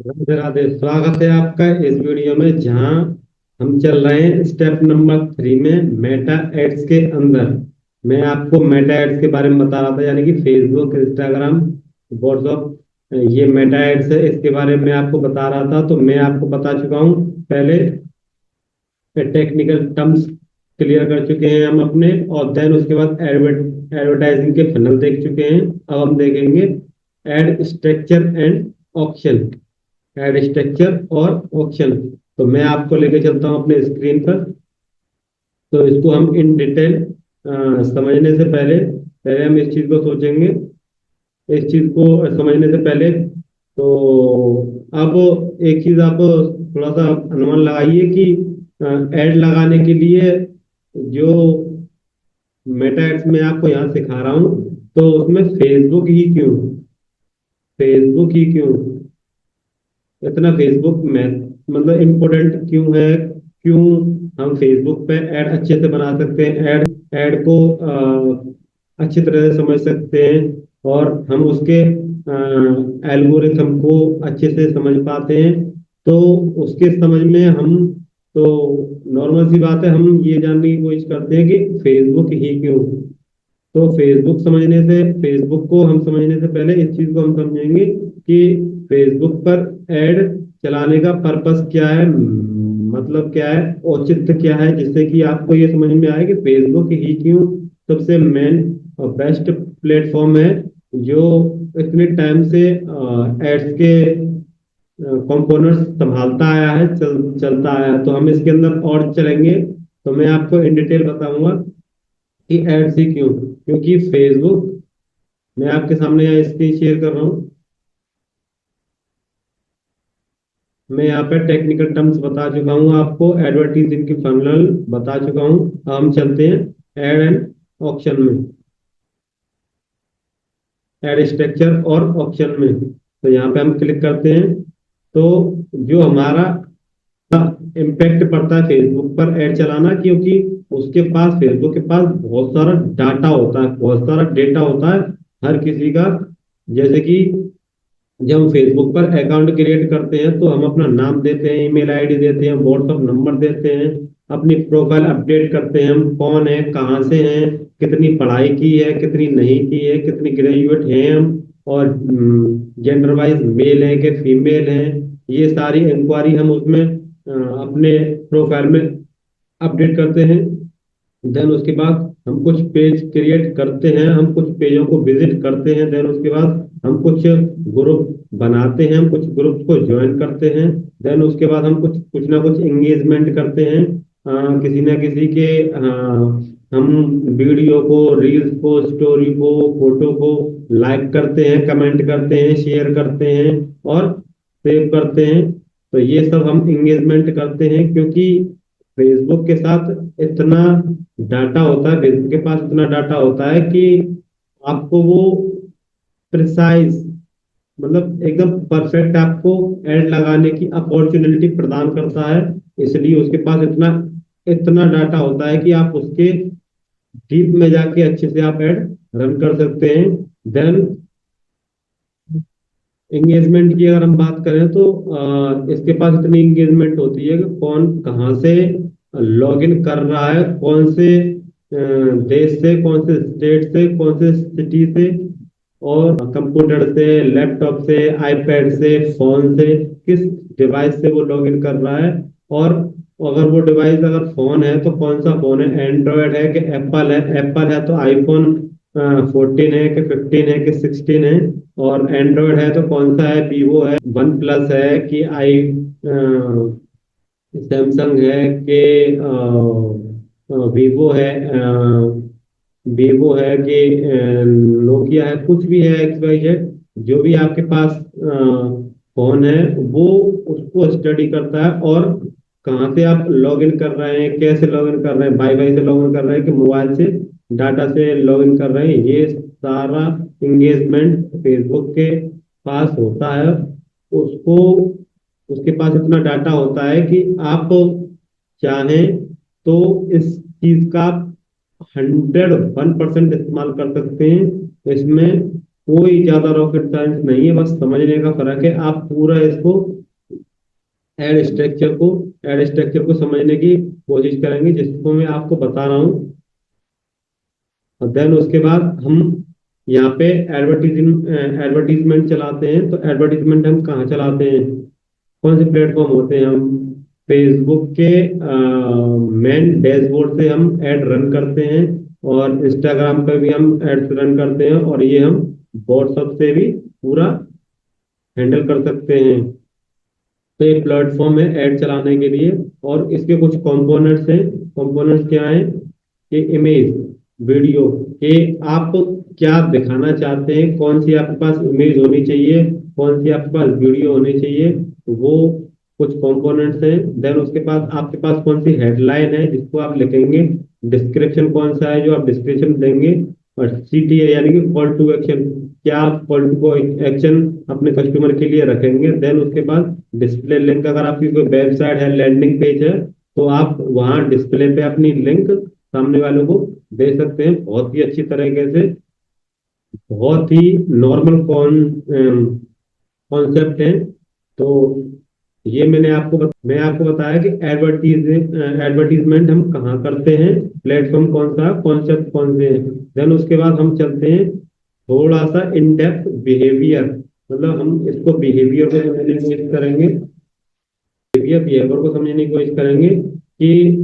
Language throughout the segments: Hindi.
राधे राधे। स्वागत है आपका इस वीडियो में, जहां हम चल रहे हैं स्टेप नंबर 3 में, मेटा एड्स के अंदर। मैं आपको मेटा एड्स के बारे में बता रहा था, यानी कि फेसबुक, इंस्टाग्राम, व्हाट्सअप, ये मेटा एड्स है। इसके बारे में आपको बता रहा था, तो मैं आपको बता चुका हूँ पहले। टेक्निकल टर्म्स क्लियर कर चुके हैं हम अपने, और देन उसके बाद एडवर्टाइजिंग के फनल देख चुके हैं। अब हम देखेंगे aid structure and option. Aid structure और ऑप्शन। तो मैं आपको लेके चलता हूँ अपने स्क्रीन पर। तो इसको हम इन डिटेल समझने से पहले पहले हम इस चीज को सोचेंगे। इस चीज को समझने से पहले, तो अब एक चीज आप थोड़ा सा अनुमान लगाइए कि एड लगाने के लिए जो मेटा एड्स मैं आपको यहाँ सिखा रहा हूँ, तो उसमें फेसबुक ही क्यों इतना फेसबुक में मतलब इम्पोर्टेंट क्यों है? क्यों हम फेसबुक पे ऐड अच्छे से बना सकते हैं, ऐड ऐड को अच्छी तरह से समझ सकते हैं, और हम उसके एल्गोरिथम को अच्छे से समझ पाते हैं। तो उसके समझ में हम, तो नॉर्मल सी बात है, हम ये जानने की कोशिश करते हैं कि फेसबुक ही क्यों। तो फेसबुक को हम समझने से पहले इस चीज को हम समझेंगे कि फेसबुक पर ऐड चलाने का पर्पस क्या है, मतलब क्या है, औचित्य क्या है, जिससे कि आपको ये समझ में आए कि फेसबुक ही क्यों सबसे मेन और बेस्ट प्लेटफॉर्म है, जो इतने टाइम से एड्स के कंपोनेंट्स संभालता आया है, चलता आया है। तो हम इसके अंदर और चलेंगे, तो मैं आपको इन डिटेल बताऊंगा कि एड्स ही क्यों। क्योंकि फेसबुक, मैं आपके सामने यहाँ स्क्रीन शेयर कर रहा हूँ। मैं यहाँ पे टेक्निकल टर्म्स बता चुका हूँ आपको, एडवर्टीजिंग की फनल बता चुका हूँ। अब हम चलते हैं एड एंड ऑप्शन में, एड स्ट्रक्चर और ऑप्शन में। तो यहाँ पे हम क्लिक करते हैं। तो जो हमारा इम्पैक्ट पड़ता है फेसबुक पर ऐड चलाना, क्योंकि फेसबुक के पास बहुत सारा डाटा होता है, बहुत सारा डेटा होता है हर किसी का। जैसे कि जब हम फेसबुक पर अकाउंट क्रिएट करते हैं, तो हम अपना नाम देते हैं, ईमेल आईडी देते हैं, व्हाट्सअप नंबर देते हैं, अपनी प्रोफाइल अपडेट करते हैं, हम कौन है, कहाँ से हैं, कितनी पढ़ाई की है, कितनी नहीं की है, कितनी ग्रेजुएट हैं हम, और जेंडर वाइज मेल है कि फीमेल है। ये सारी इंक्वायरी हम उसमें अपने प्रोफाइल में अपडेट करते हैं। देन उसके बाद हम कुछ पेज क्रिएट करते हैं, हम कुछ पेजों को विजिट करते हैं। देन उसके बाद हम कुछ ग्रुप बनाते हैं, हम कुछ ग्रुप को ज्वाइन करते हैं। देन उसके बाद हम कुछ कुछ ना कुछ एंगेजमेंट करते हैं, किसी ना किसी के हम वीडियो को, रील्स को, स्टोरी को, फोटो को लाइक करते हैं, कमेंट करते हैं, शेयर करते हैं और सेव करते हैं। तो ये सब हम एंगेजमेंट करते हैं, क्योंकि फेसबुक के साथ इतना डाटा होता है, फेसबुक के पास इतना डाटा होता है कि आपको वो प्रिसाइज, मतलब एकदम परफेक्ट आपको एड लगाने की अपॉर्चुनिटी प्रदान करता है। इसलिए उसके पास इतना इतना डाटा होता है कि आप उसके डीप में जाके अच्छे से आप एड रन कर सकते हैं। देन एंगेजमेंट की अगर हम बात करें, तो इसके पास इतनी एंगेजमेंट होती है कि कौन कहाँ से लॉग इन कर रहा है, कौन से देश से, कौन से स्टेट से, कौन से सिटी से, और कंप्यूटर से, लैपटॉप से, आईपैड से, फोन से, किस डिवाइस से वो लॉग इन कर रहा है। और अगर वो डिवाइस, अगर फोन है तो कौन सा फोन है, एंड्रॉयड है कि एप्पल है, एप्पल है तो आईफोन 14 है कि 15 है कि 16 है, और एंड्रॉयड है तो कौन सा है, वीवो है, वन प्लस है कि आई सैमसंग है कि वीवो है, वीवो है कि नोकिया है, कुछ भी है, एक्स वाई जेड। जो भी आपके पास फोन है, वो उसको स्टडी करता है, और कहाँ से आप लॉग इन कर रहे हैं, कैसे लॉग इन कर रहे हैं, वाईफाई से लॉग इन कर रहे हैं कि मोबाइल से डाटा से लॉग इन कर रहे हैं, ये सारा इंगेजमेंट फेसबुक के पास होता है। उसको उसके पास इतना डाटा होता है कि आप चाहें तो इस चीज का 101% इस्तेमाल कर सकते हैं। इसमें कोई ज्यादा रॉकेट साइंस नहीं है, बस समझने का फर्क है। आप पूरा इसको एड स्ट्रक्चर को एड स्ट्रक्चर को समझने की कोशिश करेंगे, जिसको मैं आपको बता रहा हूँ। और देन उसके बाद हम यहाँ पे एडवर्टीजमेंट चलाते हैं। तो एडवर्टीजमेंट हम कहाँ चलाते हैं, कौन से प्लेटफॉर्म होते हैं? हम फेसबुक के मेन डैशबोर्ड से हम ऐड रन करते हैं, और इंस्टाग्राम पे भी हम एड्स रन करते हैं, और ये हम व्हाट्सएप से भी पूरा हैंडल कर सकते हैं। तो ये प्लेटफॉर्म है ऐड चलाने के लिए। और इसके कुछ कंपोनेंट्स हैं। कंपोनेंट्स क्या हैं? ये इमेज, वीडियो, ये आप क्या दिखाना चाहते हैं, कौन सी आपके पास इमेज होनी चाहिए, कौन सी आपके पास वीडियो होनी चाहिए, वो कुछ कंपोनेंट्स हैं। देन उसके पास आपके पास कौन सी हेडलाइन है जिसको आप लिखेंगे, डिस्क्रिप्शन कौन सा है जो आप डिस्क्रिप्शन देंगे, और CTA यानी कि कॉल टू एक्शन, क्या आप कॉल टू एक्शन अपने कस्टमर के लिए रखेंगे। देन उसके बाद डिस्प्ले लिंक, अगर आपकी कोई वेबसाइट है, लैंडिंग पेज है, तो आप वहाँ डिस्प्ले पे अपनी लिंक सामने वालों को दे सकते हैं बहुत ही अच्छी तरीके से। बहुत ही नॉर्मल कॉन्सेप्ट है। तो ये मैं आपको बताया कि एडवर्टीजमेंट हम कहाँ करते हैं, प्लेटफॉर्म कौन सा, कॉन्सेप्ट कौन से हैं। देन उसके बाद हम चलते हैं थोड़ा सा इन डेप्थ बिहेवियर, मतलब हम इसको बिहेवियर को समझने की कोशिश करेंगे। बिहेवियर को समझने की कोशिश करेंगे कि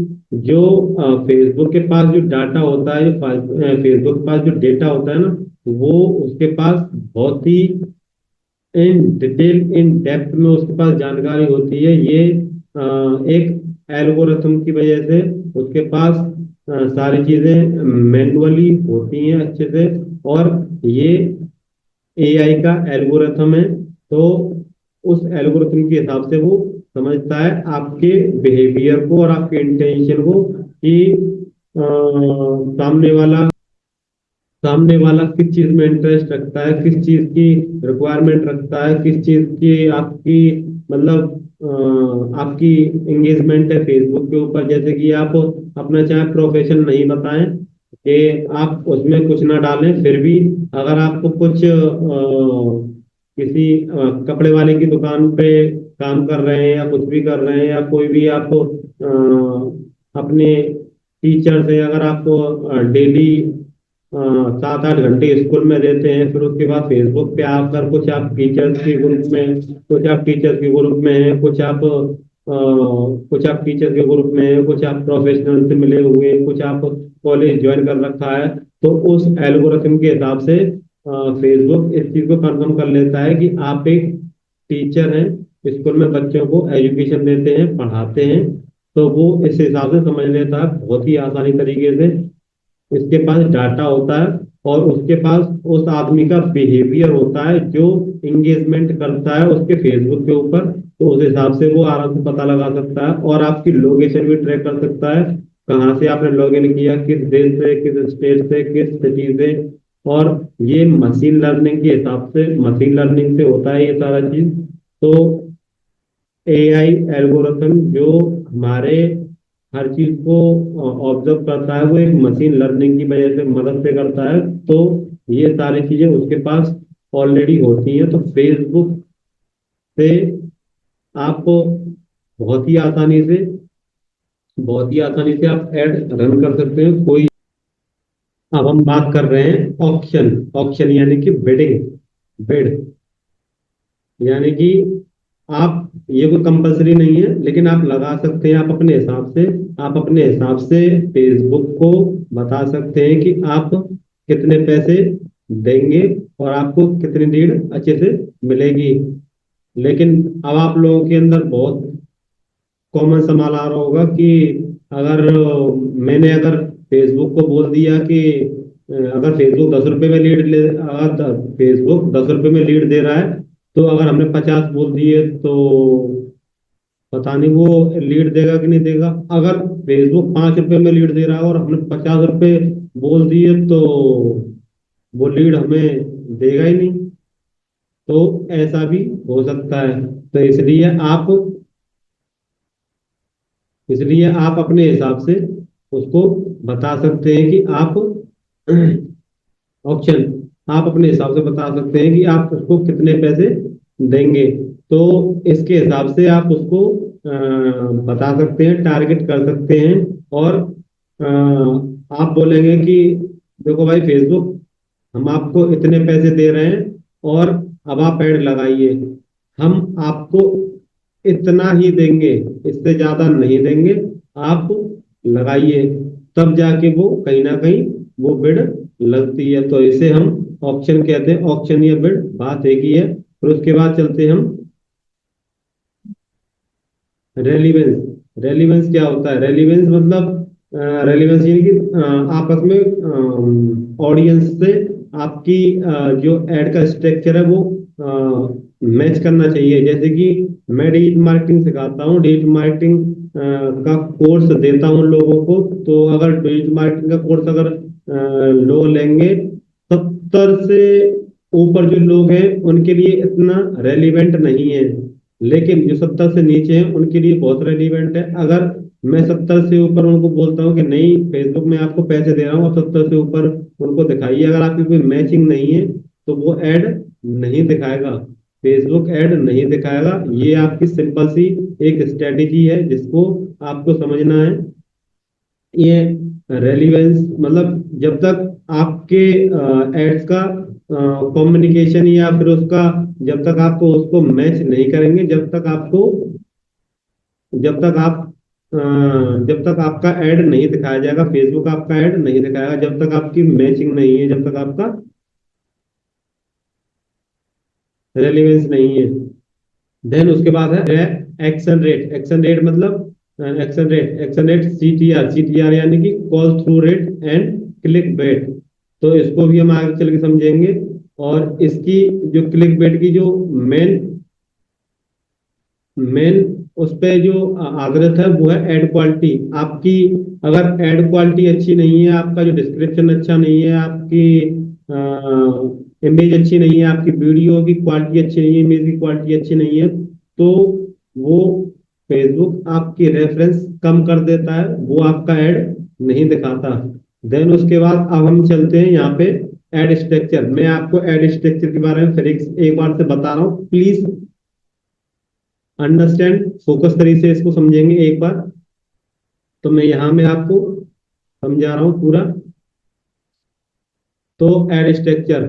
जो फेसबुक के पास जो डाटा होता है, फेसबुक के पास जो डेटा होता है ना, वो उसके पास बहुत ही इन डिटेल, इन डेप्थ में उसके पास जानकारी होती है। ये एक एल्गोरिथम की वजह से उसके पास सारी चीजें मैन्युअली होती हैं अच्छे से। और ये AI का एल्गोरिथम है, तो उस एल्गोरिथम के हिसाब से वो समझता है आपके बिहेवियर को और आपके इंटेंशन को, कि सामने वाला किस चीज में इंटरेस्ट रखता है, किस चीज की रिक्वायरमेंट रखता है, किस चीज की आपकी, मतलब आपकी एंगेजमेंट है फेसबुक के ऊपर। जैसे कि आप अपना चाहे प्रोफेशन नहीं बताएं, कि आप उसमें कुछ ना डालें, फिर भी अगर आपको कुछ किसी कपड़े वाले की दुकान पे काम कर रहे हैं, या कुछ भी कर रहे हैं, या कोई भी आप अपने टीचर से अगर आपको डेली 7-8 घंटे स्कूल में देते हैं, फिर उसके बाद फेसबुक पे आकर कुछ आप टीचर्स के ग्रुप में हैं, कुछ आप टीचर के ग्रुप में हैं, कुछ आप प्रोफेशनल से मिले हुए हैं, कुछ आप कॉलेज ज्वाइन कर रखा है। तो उस एल्गोरिथम के हिसाब से फेसबुक इस चीज को कंफर्म कर लेता है कि आप एक टीचर हैं, स्कूल में बच्चों को एजुकेशन देते हैं, पढ़ाते हैं। तो वो इस हिसाब से समझ लेता है बहुत ही आसानी तरीके से। इसके पास डाटा होता है, और उसके पास उस आदमी का बिहेवियर होता है जो इंगेजमेंट करता है उसके फेसबुक के ऊपर। तो उस हिसाब से वो आराम से पता लगा सकता है, और आपकी लोकेशन भी ट्रैक कर सकता है, कहाँ से आपने लॉग इन किया, किस देश से, किस स्टेट से, किस सिटी से। और ये मशीन लर्निंग के हिसाब से, मशीन लर्निंग से होता है ये सारा चीज। तो AI एल्गोरिथम जो हमारे हर चीज को ऑब्जर्व करता है, वो एक मशीन लर्निंग की वजह से मदद से करता है। तो ये सारी चीजें उसके पास ऑलरेडी होती हैं। तो फेसबुक से आप बहुत ही आसानी से आप ऐड रन कर सकते हैं कोई। अब हम बात कर रहे हैं ऑक्शन। ऑक्शन यानी कि बिड, यानी कि आप, ये कोई कंपलसरी नहीं है, लेकिन आप लगा सकते हैं। आप अपने हिसाब से फेसबुक को बता सकते हैं कि आप कितने पैसे देंगे और आपको कितनी लीड अच्छे से मिलेगी। लेकिन अब आप लोगों के अंदर बहुत कॉमन सवाल आ रहा होगा कि अगर मैंने अगर फेसबुक को बोल दिया कि अगर फेसबुक 10 रुपए में लीड ले अगर फेसबुक 10 रुपए में लीड दे रहा है, तो अगर हमने 50 बोल दिए तो पता नहीं वो लीड देगा कि नहीं देगा। अगर फेसबुक 5 रुपए में लीड दे रहा है और हमने 50 रुपए बोल दिए, तो वो लीड हमें देगा ही नहीं। तो ऐसा भी हो सकता है। तो इसलिए आप अपने हिसाब से उसको बता सकते हैं कि आप ऑप्शन आप अपने हिसाब से बता सकते हैं कि आप उसको कितने पैसे देंगे। तो इसके हिसाब से आप उसको बता सकते हैं, टारगेट कर सकते हैं। और आप बोलेंगे कि देखो भाई फेसबुक, हम आपको इतने पैसे दे रहे हैं और अब आप ऐड लगाइए, हम आपको इतना ही देंगे, इससे ज्यादा नहीं देंगे, आप लगाइए। तब जाके वो कहीं ना कहीं वो बिड लगती है। तो इसे हम ऑप्शन कहते हैं, ऑप्शन या बिड, बात एक ही है। फिर उसके बाद चलते हैं हम रेलिवेंस। रेलिवेंस क्या होता है? रेलिवेंस मतलब रेलिवेंस यानी कि आपस में ऑडियंस से आपकी जो एड का स्ट्रक्चर है वो मैच करना चाहिए। जैसे कि मैं डिजिटल मार्केटिंग सिखाता हूँ, डिजिटल मार्केटिंग का कोर्स देता हूँ लोगों को। तो अगर डिजिटल मार्केटिंग का कोर्स अगर लोग लेंगे, 70 से ऊपर जो लोग हैं उनके लिए इतना रेलिवेंट नहीं है, लेकिन जो 70 से नीचे हैं उनके लिए बहुत रेलिवेंट है। अगर मैं 70 से ऊपर उनको बोलता हूँ कि नहीं, फेसबुक में आपको पैसे दे रहा हूँ, आप 70 से ऊपर उनको दिखाइए, अगर आपकी कोई मैचिंग नहीं है तो वो ऐड नहीं दिखाएगा, फेसबुक ऐड नहीं दिखाएगा। ये आपकी सिंपल सी एक स्ट्रेटेजी है जिसको आपको समझना है। ये रेलिवेंस मतलब जब तक आपके एड्स का कम्युनिकेशन या फिर उसका, जब तक आपको उसको मैच नहीं करेंगे, जब तक आप अ, जब तक आपका ऐड नहीं दिखाया जाएगा, फेसबुक आपका ऐड नहीं दिखाएगा जब तक आपकी मैचिंग नहीं है, जब तक आपका रेलिवेंस नहीं है। देन उसके बाद है एक्शन रेट। एक्शन रेट मतलब एक्शन रेट CTR यानी कि call through rate and click bait. तो इसको भी हम आगे चल के समझेंगे। और इसकी जो क्लिक बेट की जो मेन मेन उस पे जो आदत है वो है ऐड क्वालिटी आपकी। अगर ऐड क्वालिटी अच्छी नहीं है, आपका जो डिस्क्रिप्शन अच्छा नहीं है, आपकी इमेज अच्छी नहीं है, आपकी वीडियो की क्वालिटी अच्छी नहीं है, इमेज की क्वालिटी अच्छी नहीं है, तो वो फेसबुक आपकी रेफरेंस कम कर देता है, वो आपका ऐड नहीं दिखाता। देन उसके बाद अब हम चलते हैं यहाँ पे एड स्ट्रक्चर। मैं आपको एड स्ट्रक्चर के बारे में फिर एक बार से बता रहा हूँ, प्लीज अंडरस्टैंड, फोकस तरीके से इसको समझेंगे एक बार। तो मैं यहाँ में आपको समझा रहा हूँ पूरा। तो एड स्ट्रक्चर,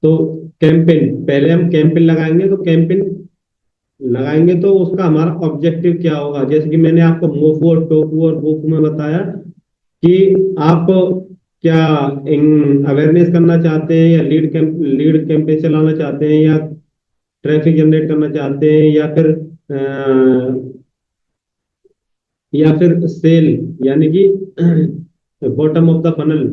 तो कैंपेन, पहले हम कैंपेन लगाएंगे। तो कैंपेन लगाएंगे तो उसका हमारा ऑब्जेक्टिव क्या होगा? जैसे कि मैंने आपको मोफू और टोफू और वोफू में बताया कि आप क्या अवेयरनेस करना चाहते हैं, या लीड कैंपेन चलाना चाहते हैं, या ट्रैफिक जनरेट करना चाहते हैं, या फिर सेल यानी कि बॉटम ऑफ द फनल,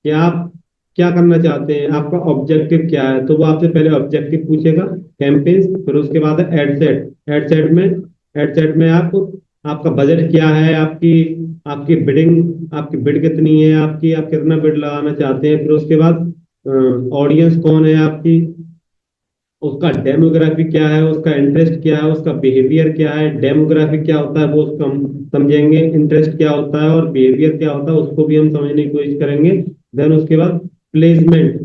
कि आप क्या करना चाहते हैं, आपका ऑब्जेक्टिव क्या है। तो वो आपसे पहले ऑब्जेक्टिव पूछेगा कैंपेन, फिर उसके बाद है एड सेट। एड सेट में आपका बजट क्या है, आपकी आपकी बिडिंग, आपकी बिड कितनी है, आप कितना बिड लगाना चाहते हैं। फिर उसके बाद ऑडियंस कौन है आपकी, उसका डेमोग्राफी क्या है, उसका इंटरेस्ट क्या है, उसका बिहेवियर क्या है। डेमोग्राफी क्या होता है वो उसको हम समझेंगे, इंटरेस्ट क्या होता है और बिहेवियर क्या होता है उसको भी हम समझने की कोशिश करेंगे। देन उसके बाद प्लेसमेंट,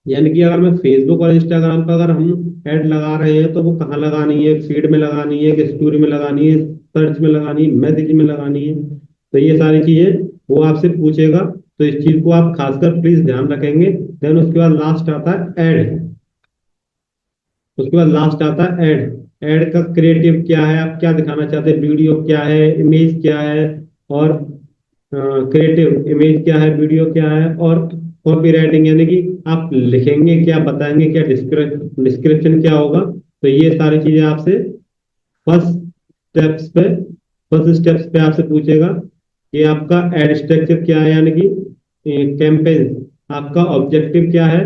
यानी कि अगर मैं फेसबुक और इंस्टाग्राम पर अगर हम ऐड लगा रहे हैं तो वो कहाँ लगानी है, फीड में लगानी है कि स्टोरी में लगानी है, सर्च में लगानी है, मैसेज में लगानी है। तो ये सारी चीजें वो आपसे पूछेगा। तो इस चीज को आप खासकर प्लीज ध्यान रखेंगे। देन उसके बाद लास्ट आता है ऐड। उसके बाद लास्ट आता है ऐड। ऐड का क्रिएटिव क्या है, आप क्या दिखाना चाहते हैं, वीडियो क्या है, इमेज क्या है, और क्रिएटिव इमेज क्या है, वीडियो क्या है, और कॉपी राइटिंग यानी कि आप लिखेंगे क्या, बताएंगे क्या, डिस्क्रिप्शन क्या होगा। तो ये सारी चीजें आपसे फर्स्ट स्टेप्स पे फर्स्ट स्टेप्स पे आपसे पूछेगा कि आपका एड स्ट्रक्चर क्या है, यानी कि कैंपेन, आपका ऑब्जेक्टिव क्या है,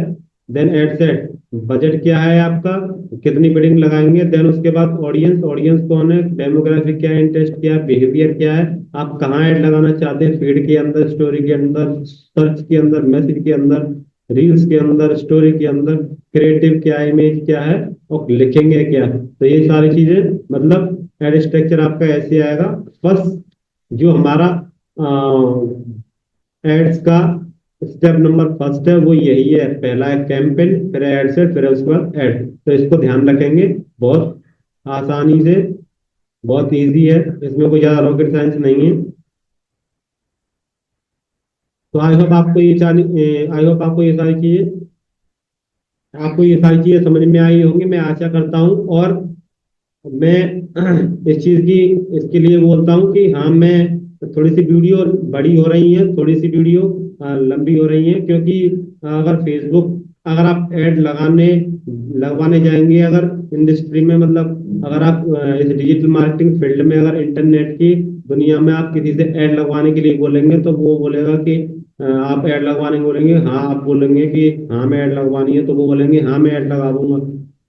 देन एड सेट, बजट क्या है आपका, कितनी बिडिंग लगाएंगे, देन उसके बाद ऑडियंस, ऑडियंस कौन है, डेमोग्राफिक क्या है, इंटरेस्ट क्या है, बिहेवियर क्या है, आप कहाँ ऐड लगाना चाहते हैं, फीड के अंदर, स्टोरी के अंदर, सर्च के अंदर, मैसेज के अंदर, रील्स के अंदर, स्टोरी के अंदर, क्रिएटिव क्या है, इमेज क्या है, और लिखेंगे क्या। तो ये सारी चीजें मतलब एड स्ट्रक्चर आपका ऐसे आएगा। फर्स्ट जो हमारा एड्स का स्टेप नंबर फर्स्ट है वो यही है, पहला है कैंपेन, फिर एड सेट, फिर उसके बाद एड। तो इसको ध्यान रखेंगे, बहुत आसानी से, बहुत इजी है, इसमें कोई ज्यादा रॉकेट साइंस नहीं है। तो आई होप आपको ये सारी आई होप आपको ये सारी चीजें समझ में आई होंगी, मैं आशा करता हूँ। और मैं इस चीज की इसके लिए बोलता हूँ कि हाँ, मैं थोड़ी सी वीडियो बड़ी हो रही है, थोड़ी सी वीडियो लंबी हो रही है, क्योंकि अगर फेसबुक, अगर आप ऐड लगवाने जाएंगे अगर इंडस्ट्री में, मतलब अगर आप इस डिजिटल मार्केटिंग फील्ड में, अगर इंटरनेट की दुनिया में आप किसी से ऐड लगवाने के लिए बोलेंगे, तो वो बोलेगा कि आप ऐड लगवाने को बोलेंगे, हाँ आप बोलेंगे कि हाँ मैं ऐड लगवानी है, तो वो बोलेंगे हाँ मैं ऐड लगा दूंगा।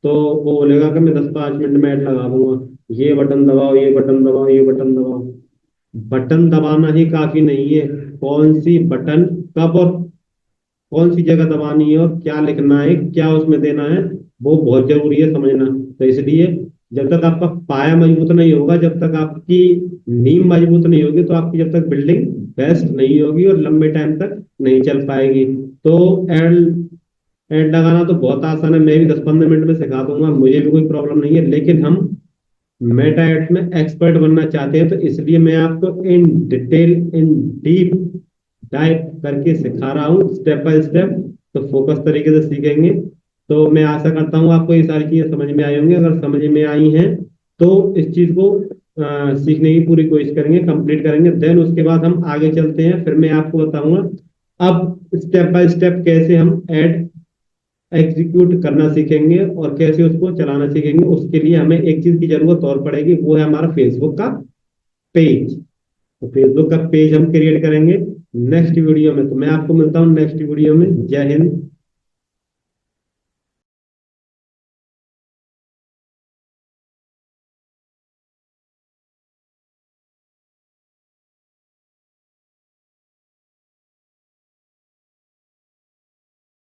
तो वो बोलेगा कि मैं 10-5 मिनट में ऐड लगा दूंगा, ये बटन दबाओ, ये बटन दबाओ, ये बटन दबाओ। बटन दबाना ही काफी नहीं है, कौन सी बटन कब और कौन सी जगह दबानी है और क्या लिखना है, क्या उसमें देना है, वो बहुत जरूरी है समझना। तो इसलिए जब तक आपका पाया मजबूत नहीं होगा, जब तक आपकी नींव मजबूत नहीं होगी, तो आपकी जब तक बिल्डिंग बेस्ट नहीं होगी और लंबे टाइम तक नहीं चल पाएगी। तो एड एड लगाना तो बहुत आसान है, मैं भी 10-15 मिनट में सिखा दूंगा, मुझे भी कोई प्रॉब्लम नहीं है। लेकिन हम मेटा एड में एक्सपर्ट बनना चाहते हैं, तो इसलिए मैं आपको in detail, in deep dive करके सिखा रहा हूँ, स्टेप बाय स्टेप। तो फोकस तरीके से सीखेंगे। तो मैं आशा करता हूँ आपको ये सारी चीजें समझ में आई होंगी। अगर समझ में आई हैं तो इस चीज को सीखने की पूरी कोशिश करेंगे, कंप्लीट करेंगे। देन उसके बाद हम आगे चलते हैं, फिर मैं आपको बताऊंगा अब स्टेप बाय स्टेप कैसे हम ऐड एग्जीक्यूट करना सीखेंगे और कैसे उसको चलाना सीखेंगे। उसके लिए हमें एक चीज की जरूरत और पड़ेगी, वो है हमारा फेसबुक का पेज। तो फेसबुक का पेज हम क्रिएट करेंगे नेक्स्ट वीडियो में। तो मैं आपको मिलता हूँ नेक्स्ट वीडियो में। जय हिंद।